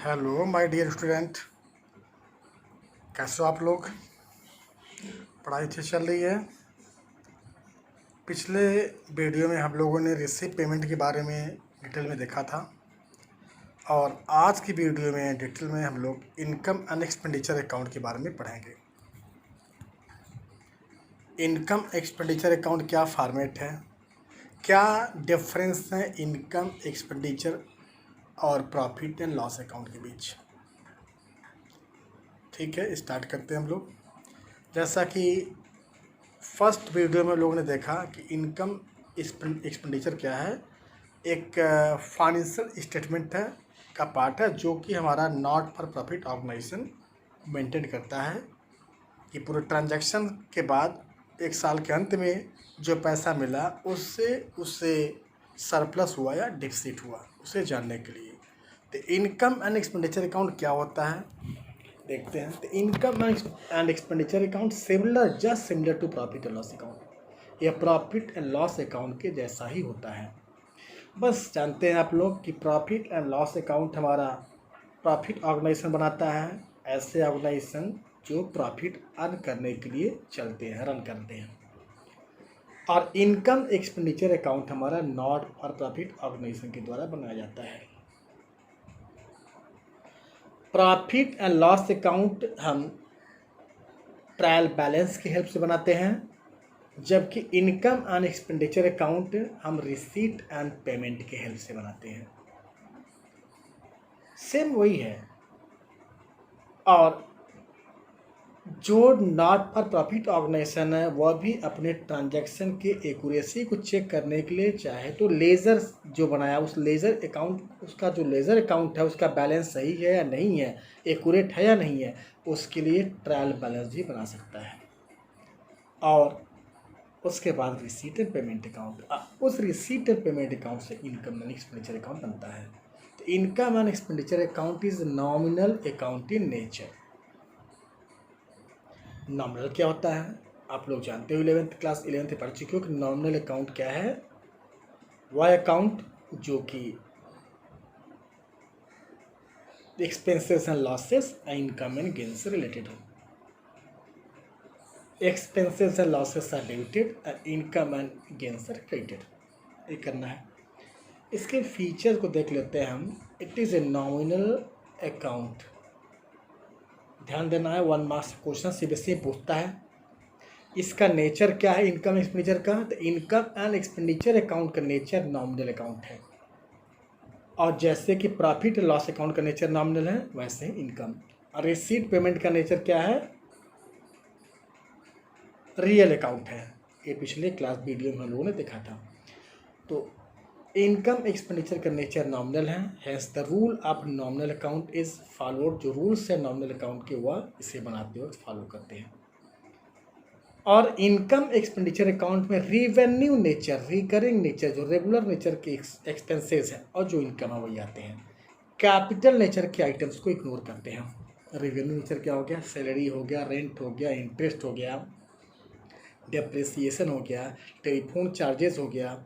Hello my dear student, कैसे हो आप लोग। पढ़ाई अच्छी चल रही है। पिछले वीडियो में हम लोगों ने रिसीव पेमेंट के बारे में डिटेल में देखा था और आज की वीडियो में डिटेल में हम लोग इनकम एंड एक्सपेंडिचर अकाउंट के बारे में पढ़ेंगे। इनकम एक्सपेंडिचर अकाउंट क्या फॉर्मेट है, क्या डिफरेंस है इनकम एक्सपेंडिचर और प्रॉफिट एंड लॉस अकाउंट के बीच। ठीक है, स्टार्ट करते हैं हम लोग। जैसा कि फर्स्ट वीडियो में लोगों ने देखा कि इनकम एक्सपेंडिचर क्या है, एक फाइनेंशियल स्टेटमेंट है का पार्ट है जो कि हमारा not for profit organisation maintain करता है कि पूरे ट्रांजैक्शन के बाद एक साल के अंत में जो पैसा मिला उससे सरप्लस हुआ या डिफिसिट हुआ उसे जानने के लिए। तो इनकम एंड एक्सपेंडिचर अकाउंट क्या होता है देखते हैं। तो income and expenditure account just similar to profit and loss account, यह प्रॉफिट एंड लॉस अकाउंट के जैसा ही होता है। बस जानते हैं आप लोग कि प्रॉफिट एंड लॉस अकाउंट हमारा प्रॉफिट ऑर्गेनाइजेशन बनाता है, ऐसे ऑर्गेनाइजेशन जो प्रॉफिट अर्न करने के लिए चलते हैं, रन करते हैं। और इनकम एक्सपेंडिचर अकाउंट हमारा नॉट फॉर प्रॉफिट ऑर्गेनाइजेशन के द्वारा बनाया जाता है। प्रॉफिट एंड लॉस अकाउंट हम ट्रायल बैलेंस की हेल्प से बनाते हैं, जबकि इनकम एंड एक्सपेंडिचर अकाउंट हम रिसीट एंड पेमेंट के हेल्प से बनाते हैं। सेम वही है। और जो नॉट फॉर प्रॉफिट ऑर्गेनाइजेशन है वह भी अपने ट्रांजैक्शन के एक्यूरेसी को चेक करने के लिए चाहे तो लेज़र जो बनाया उस लेज़र अकाउंट, उसका जो लेज़र अकाउंट है उसका बैलेंस सही है या नहीं है, एक्यूरेट है या नहीं है, उसके लिए ट्रायल बैलेंस भी बना सकता है। और उसके बाद रिसीट एंड पेमेंट अकाउंट, उस रिसीट एंड पेमेंट अकाउंट से इनकम एंड एक्सपेंडिचर अकाउंट बनता है। तो income and expenditure account is nominal account in nature. Nominal क्या होता है आप लोग जानते हो, 11th पढ़ चुके हो कि नॉमिनल अकाउंट क्या है। वह अकाउंट जो कि expenses and losses and income and gain से रिलेटेड हो। Expenses and losses are debited and income and gain से क्रेडिटेड, ये करना है। इसके फीचर को देख लेते हैं हम। It is a nominal account, ध्यान देना है, 1 मार्क्स क्वेश्चन सीबीएसई पूछता है। इसका नेचर क्या है इनकम एक्सपेंडिचर का, तो इनकम एंड एक्सपेंडिचर अकाउंट का नेचर नॉमिनल अकाउंट है। और जैसे कि प्रॉफिट लॉस अकाउंट का नेचर नॉमिनल है वैसे इनकम। और रिसीट पेमेंट का नेचर क्या है, रियल अकाउंट है। ये पिछले क्लास वीडियो में हम लोगों ने देखा था। तो इनकम एक्सपेंडिचर का नेचर नॉमिनल है, has the rule of nominal account is followed. जो रूल्स है नॉमिनल अकाउंट के वह इसे बनाते वक्त फॉलो करते हैं। और इनकम एक्सपेंडिचर अकाउंट में रिवेन्यू नेचर, रिकरिंग नेचर, जो रेगुलर नेचर के एक्सपेंसेस हैं और जो इनकम है वही आते हैं। कैपिटल नेचर के आइटम्स को इग्नोर करते हैं। रेवेन्यू नेचर क्या हो गया, सैलरी हो गया, रेंट हो गया, इंटरेस्ट हो गया, डेप्रिसिएशन हो गया, टेलीफोन चार्जेस हो गया,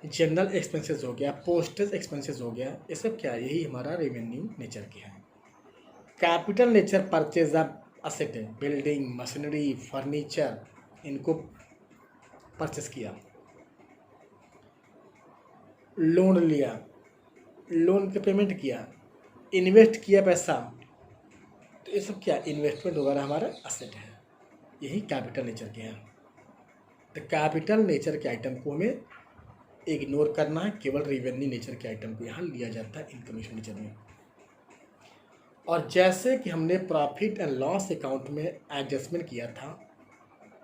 जनरल एक्सपेंसेस हो गया, पोस्टेज एक्सपेंसेस हो गया, ये सब क्या है, यही हमारा रेवेन्यू नेचर के है। Capital nature purchase of asset है, बिल्डिंग, मशीनरी, फर्नीचर, इनको परचेस किया, लोन लिया, लोन पे पेमेंट किया, इन्वेस्ट किया पैसा, तो ये सब क्या इन्वेस्टमेंट वगैरह हमारा असेट है, यही कैपिटल नेचर के हैं। तो कैपिटल नेचर के आइटम को हमें इग्नोर करना है, केवल रेवेन्यू नेचर के आइटम को यहाँ लिया जाता है इनकम एक्सपेंडिचर में। और जैसे कि हमने प्रॉफिट एंड लॉस अकाउंट में एडजस्टमेंट किया था,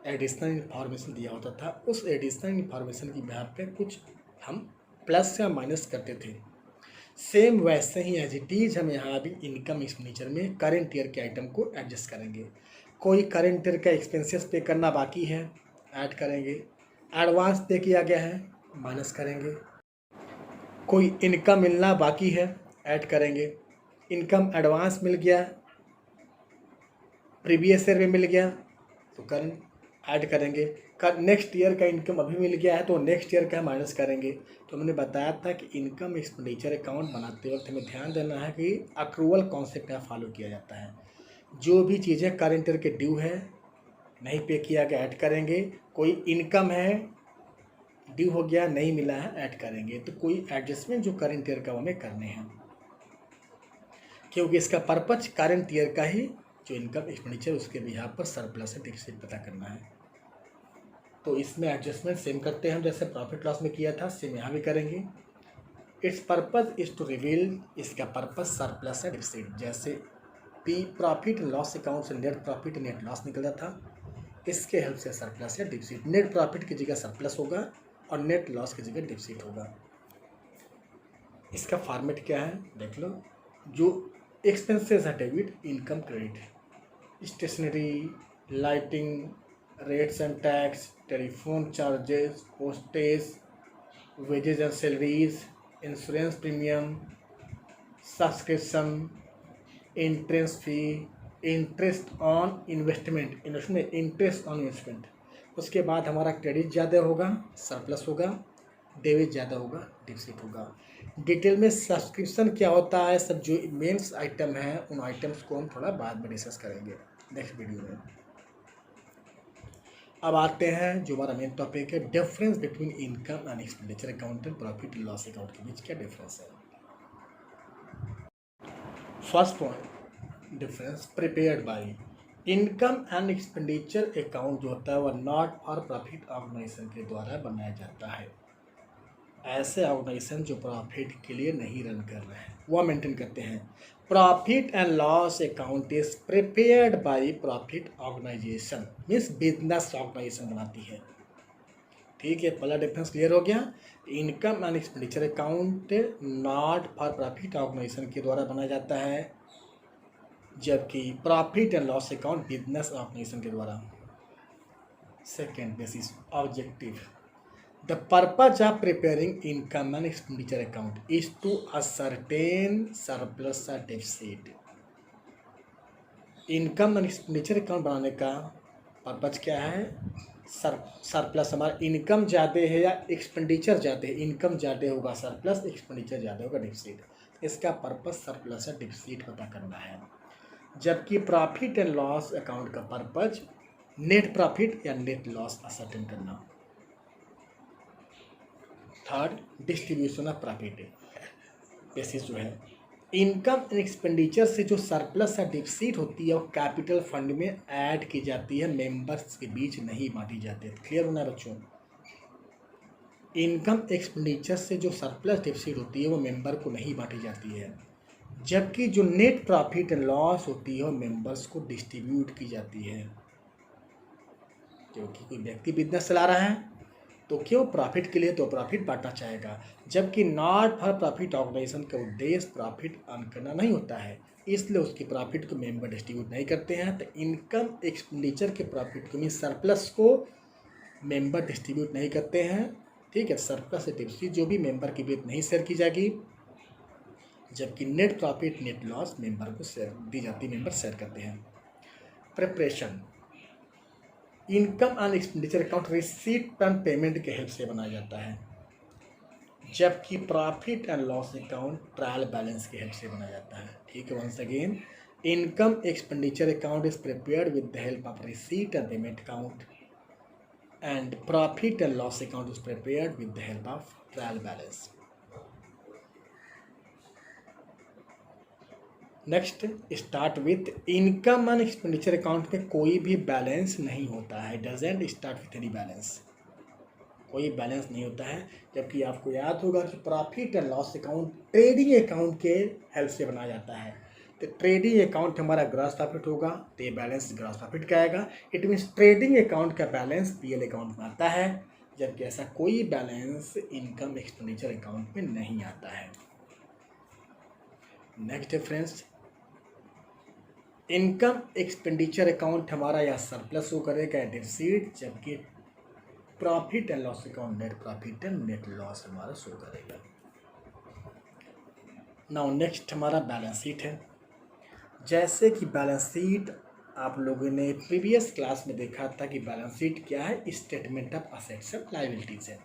एडिशनल इन्फॉर्मेशन दिया होता था, उस एडिशनल इन्फॉर्मेशन की बिहाफ पे कुछ हम प्लस या माइनस करते थे। सेम वैसे ही एज इट इज हम यहाँ भी इनकम एक्सपेंडिचर में करेंट ईयर के आइटम को एडजस्ट करेंगे। कोई करेंट ईयर का एक्सपेंसेस पे करना बाकी है, ऐड करेंगे। एडवांस पे किया गया है, माइनस करेंगे। कोई इनकम मिलना बाकी है, ऐड करेंगे। इनकम एडवांस मिल गया, प्रीवियस ईयर में मिल गया तो करंट ऐड करेंगे। नेक्स्ट ईयर का इनकम अभी मिल गया है तो नेक्स्ट ईयर का माइनस करेंगे। तो मैंने बताया था कि इनकम एक्सपेंडिचर अकाउंट बनाते वक्त हमें ध्यान देना है कि अक्रूवल कॉन्सेप्ट का फॉलो किया जाता है। जो भी चीज़ें करंट ईयर के ड्यू है, नहीं पे किया गया, ऐड करेंगे। कोई इनकम है, ड्यू हो गया, नहीं मिला है, ऐड करेंगे। तो कोई एडजस्टमेंट जो करंट ईयर का हमें करने हैं, क्योंकि इसका पर्पज करंट ईयर का ही जो इनकम एक्सपेंडिचर उसके बिहार पर सरप्लस है डिफिसिट पता करना है। तो इसमें एडजस्टमेंट सेम करते हैं हम जैसे प्रॉफिट लॉस में किया था, सेम यहाँ भी करेंगे। Its purpose is to reveal, इसका पर्पज सरप्लस है डिफिसिट। जैसे प्रॉफिट लॉस अकाउंट से नेट प्रॉफिट नेट लॉस निकला था, इसके हेल्प से सरप्लस है डिफिसिट। नेट प्रॉफिट की जगह सरप्लस होगा और नेट लॉस की जगह डिफिसिट होगा। इसका फॉर्मेट क्या है देख लो। जो एक्सपेंसेस है debit, income credit, stationery, lighting, rates and tax, telephone charges, postage, wages and salaries, insurance premium, subscription, interest fee, interest on investment, interest on investment. उसके बाद हमारा क्रेडिट ज़्यादा होगा, सरप्लस होगा, डेबिट ज़्यादा होगा, डिफिसिट होगा। डिटेल में सब्सक्रिप्शन क्या होता है, सब जो मेन्स आइटम है उन आइटम्स को हम थोड़ा बाद में डिस्कस करेंगे नेक्स्ट वीडियो में। अब आते हैं जो हमारा मेन टॉपिक है, difference between income and expenditure account and profit and loss account के बीच क्या डिफरेंस है। First point difference, prepared by income and expenditure account जो होता है वह नॉट फॉर प्रॉफिट ऑर्गेनाइजेशन के द्वारा बनाया जाता है। ऐसे ऑर्गेनाइजेशन जो प्रॉफिट के लिए नहीं रन कर रहे हैं वह मेंटेन करते हैं। Profit and loss account is prepared by profit organisation, means business organisation बनाती है। ठीक है, पहला डिफरेंस क्लियर हो गया। Income and expenditure account not for profit organisation के द्वारा बनाया जाता है, जबकि profit and loss account business organisation के द्वारा। Second basis objective, the purpose of preparing income and expenditure account is to ascertain surplus or deficit। Income and expenditure account बनाने का पर्पज क्या है, सरप्लस, हमारा इनकम ज़्यादा है या एक्सपेंडिचर ज़्यादा है, इनकम ज़्यादा होगा सरप्लस, एक्सपेंडिचर ज़्यादा होगा डिफिसिट। इसका पर्पज सरप्लस या डिफिसिट पता करना है। जबकि प्रॉफिट एंड लॉस अकाउंट का पर्पज नेट प्रॉफिट या नेट लॉस असर्टेन करना। Third, distribution of profit basis जो है, इनकम एंड एक्सपेंडिचर से जो सरप्लस या डिफिसिट होती है वो कैपिटल फंड में ऐड की जाती है, मेंबर्स के बीच नहीं बांटी जाती है। क्लियर होना है बच्चों। इनकम एक्सपेंडिचर से जो सरप्लस डिफिसिट होती है वो मेंबर को नहीं बांटी जाती है, जबकि जो नेट प्रॉफिट एंड लॉस होती है वो मेंबर्स को डिस्ट्रीब्यूट की जाती है। क्योंकि कोई व्यक्ति बिजनेस चला रहा है तो क्यों, प्रॉफिट के लिए तो प्रॉफिट बांटना चाहेगा, जबकि नॉट फॉर प्रॉफिट ऑर्गेनाइजेशन का उद्देश्य प्रॉफिट अर्न करना नहीं होता है, इसलिए उसकी प्रॉफिट को मेंबर डिस्ट्रीब्यूट नहीं करते हैं। तो इनकम एक्सपेंडिचर के प्रॉफिट को, मीन सरप्लस को मेंबर डिस्ट्रीब्यूट नहीं करते हैं। ठीक है, सरप्लस डिफिसिट जो भी मेंबर के बीच नहीं शेयर की जाएगी, जबकि net profit net loss member को शेयर दी जाती, मेंबर शेयर करते हैं। Preparation, income and expenditure account receipt and payment के हेल्प से बनाया जाता है, जबकि profit and loss account trial balance के हेल्प से बनाया जाता है। ठीक है, once again, income expenditure account is prepared with the help of receipt and payment account, and profit and loss account is prepared with the help of trial balance. Next, start with income and expenditure account में कोई भी balance नहीं होता है, doesn't start with any balance, कोई balance नहीं होता है। जबकि आपको याद होगा कि profit and loss account trading account के हेल्प से बनाया जाता है। तो ट्रेडिंग अकाउंट हमारा ग्रॉस प्रॉफिट होगा तो ये बैलेंस ग्रॉस प्रॉफिट का आएगा। इट मीन्स ट्रेडिंग अकाउंट का बैलेंस पीएल अकाउंट में आता है, जबकि ऐसा कोई बैलेंस इनकम एक्सपेंडिचर अकाउंट में नहीं आता है। Next difference, income expenditure account हमारा या सरप्लस शो करेगा या डिफिसिट, जबकि profit and loss account net profit and net loss हमारा शो करेगा। नाउ नेक्स्ट हमारा बैलेंस शीट है। जैसे कि बैलेंस शीट आप लोगों ने प्रीवियस क्लास में देखा था कि बैलेंस शीट क्या है, statement of assets and liabilities है।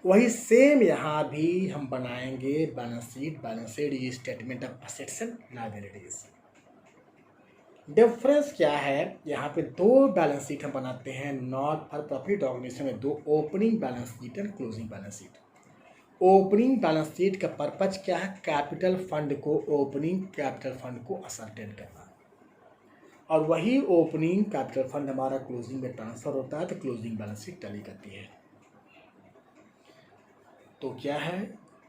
वही सेम यहाँ भी हम बनाएंगे balance sheet is statement of assets and liabilities. Difference क्या है, यहाँ पे दो बैलेंस शीट हम बनाते हैं नॉट फॉर प्रॉफिट ऑर्गेनाइजेशन में, दो opening balance sheet and closing balance sheet. Opening balance sheet का पर्पज क्या है, कैपिटल फंड को, ओपनिंग कैपिटल फंड को असर्टेन करना, और वही ओपनिंग कैपिटल फंड हमारा क्लोजिंग में ट्रांसफर होता है तो क्लोजिंग बैलेंस शीट टैली करती है। तो क्या है,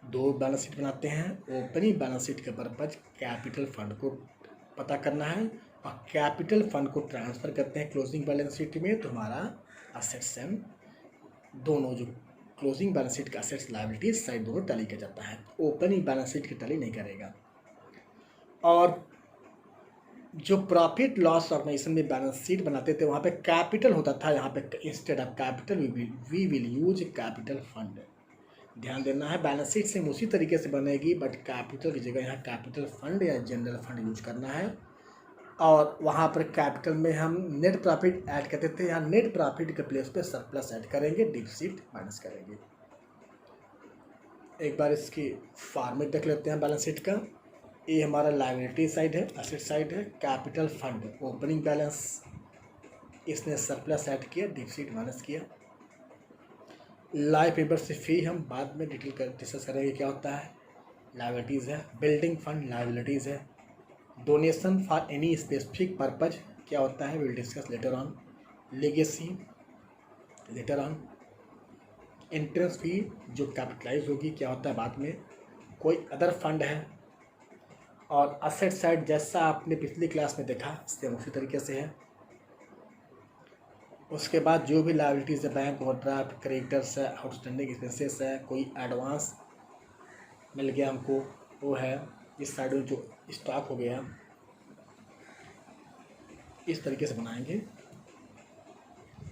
दो बैलेंस शीट बनाते हैं। ओपनिंग बैलेंस शीट का पर्पज कैपिटल फंड को पता करना है और कैपिटल फंड को ट्रांसफ़र करते हैं क्लोजिंग बैलेंस शीट में, तो हमारा असेट्स एंड दोनों जो क्लोजिंग बैलेंस शीट का असेट्स लायबिलिटीज साइड दोनों टैली किया जाता है। ओपनिंग बैलेंस शीट की टैली नहीं करेगा। और जो प्रॉफिट लॉस ऑर्गेनाइजेशन में बैलेंस शीट बनाते थे वहाँ पे कैपिटल होता था, यहाँ पे instead of capital V will use capital fund. ध्यान देना है, बैलेंस शीट सेम उसी तरीके से बनेगी बट कैपिटल की जगह यहाँ कैपिटल फंड या जनरल फंड यूज करना है। और वहाँ पर कैपिटल में हम नेट प्रॉफिट ऐड करते थे, यहाँ नेट प्रॉफिट के प्लेस पे सरप्लस ऐड करेंगे, डिफिसिट माइनस करेंगे। एक बार इसकी फॉर्मेट देख लेते हैं बैलेंस शीट का। ये हमारा लायबिलिटी साइड है, असेट साइड है, कैपिटल फंड ओपनिंग बैलेंस, इसने सरप्लस ऐड किया, डिफिसिट माइनस किया। लाइफ मेंबरशिप फी हम बाद में डिस्कस करेंगे क्या होता है। लायबिलिटीज़ है, बिल्डिंग फंड लायबिलिटीज़ है। Donation for any specific purpose क्या होता है, will discuss later on. Legacy later on. Entrance fee जो कैपिटलाइज होगी क्या होता है बाद में। कोई अदर फंड है। और असेट साइड जैसा आपने पिछली क्लास में देखा सेम उसी तरीके से है। उसके बाद जो भी लायबिलिटीज़ है, बैंक ओवरड्राफ्ट, क्रेडिटर्स है, आउटस्टैंडिंग एक्सपेंसेस है, कोई एडवांस मिल गया हमको वो है। इस साइड में जो स्टॉक हो गया, इस तरीके से बनाएंगे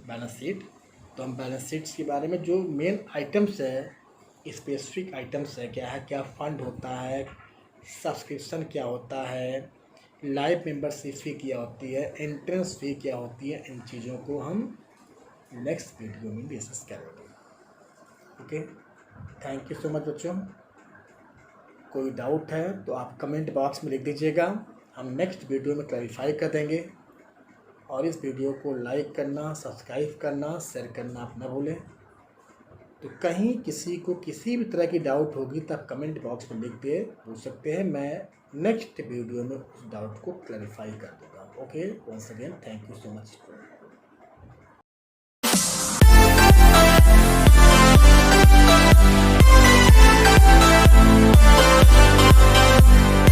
बैलेंस शीट। तो हम बैलेंस शीट्स के बारे में जो मेन आइटम्स है, स्पेसिफिक आइटम्स है, क्या है, क्या फंड होता है, सब्सक्रिप्शन क्या होता है, लाइफ मेंबरशिप फी क्या होती है, एंट्रेंस फी क्या होती है, इन चीज़ों को हम नेक्स्ट वीडियो में डिस्कस करेंगे। Okay, thank you so much बच्चों। कोई डाउट है तो आप कमेंट बॉक्स में लिख दीजिएगा, हम नेक्स्ट वीडियो में क्लैरिफाई कर देंगे। और इस वीडियो को लाइक करना, सब्सक्राइब करना, शेयर करना आप ना भूलें। तो कहीं किसी को किसी भी तरह की डाउट होगी तो आप कमेंट बॉक्स में लिख के पूछ सकते हैं, मैं नेक्स्ट वीडियो में उस डाउट को क्लैरिफाई कर दूँगा। Okay, once again thank you so much.